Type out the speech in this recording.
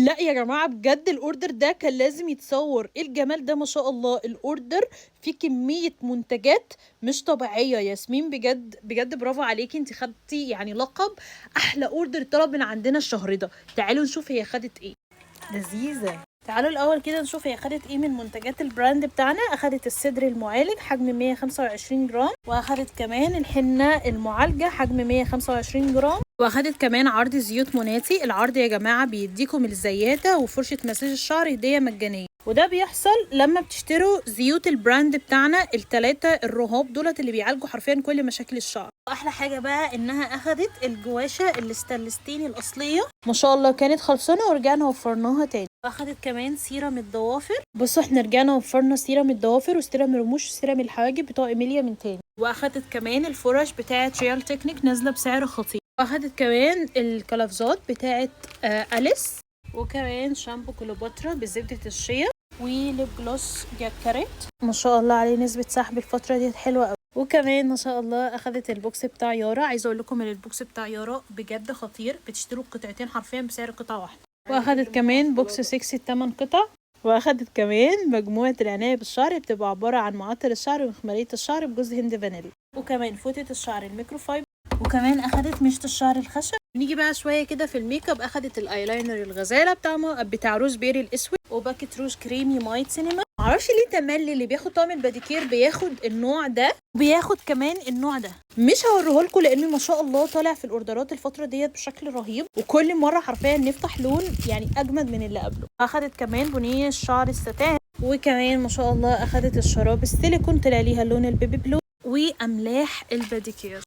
لا يا جماعة بجد الاوردر ده كان لازم يتصور. ايه الجمال ده ما شاء الله. الاوردر فيه كمية منتجات مش طبيعية. ياسمين بجد بجد برافو عليكي، انت خدتي يعني لقب احلى اوردر طلب من عندنا الشهر ده. تعالوا نشوف هي خدت ايه. لذيذة. تعالوا الاول كده نشوف هي خدت ايه من منتجات البراند بتاعنا. اخدت الصدر المعالج حجم 125 جرام، واخدت كمان الحنة المعالجة حجم 125 جرام، واخدت كمان عرض زيوت موناتي. العرض يا جماعة بيديكم الزياتة وفرشة مساج الشعر هدية مجانية، وده بيحصل لما بتشتروا زيوت البراند بتاعنا التلاتة الرهاب دولت اللي بيعالجوا حرفيا كل مشاكل الشعر. واحلى حاجة بقى انها اخدت الجواشة الستانلستين الاصلية ما شاء الله، كانت خلصانة ورجعنا وفرناها تاني. واخدت كمان سيرم الضوافر. بصوا احنا رجعنا وفرنا سيرم الضوافر وسيرم الرموش وسيرم الحواجب بتوع ايميليا من تاني. واخدت كمان الفرش بتاعة ريال تكنيك نازلة بسعر خطير. واخدت كمان القفازات بتاعة أليس، وكمان شامبو كليوباترا بزبدة الشيا، وليب جلوس جاكاريت ما شاء الله عليه نسبة سحب الفترة دي حلوة قوي. وكمان ما شاء الله اخدت البوكس بتاع يارا. عايزه اقول لكم ان البوكس بتاع يارا بجد خطير، بتشتروا القطعتين حرفيا بسعر قطعة واحدة. واخدت كمان بوكس 6 8 قطع. واخدت كمان مجموعة العناية بالشعر، بتبقى عبارة عن معطر الشعر ومخملية الشعر بجوز هند فانيليا، وكمان فوطة الشعر الميكروفايبر، وكمان اخدت مشط الشعر الخشب. نيجي بقى شويه كده في الميك اب. اخدت الايلاينر الغزاله بتاع روز بيري الاسود، وباكت روج كريمي مايت سينما. معرفش ليه تملي اللي بياخد طقم الباديكير بياخد النوع ده، وبياخد كمان النوع ده. مش هوريهولكوا لانه ما شاء الله طالع في الاوردرات الفتره ديت بشكل رهيب، وكل مره حرفيا نفتح لون يعني اجمد من اللي قبله. اخدت كمان بنيه الشعر الستان، وكمان ما شاء الله اخدت الشراب السيليكون طلع ليها اللون البيبي بلو، واملاح الباديكير.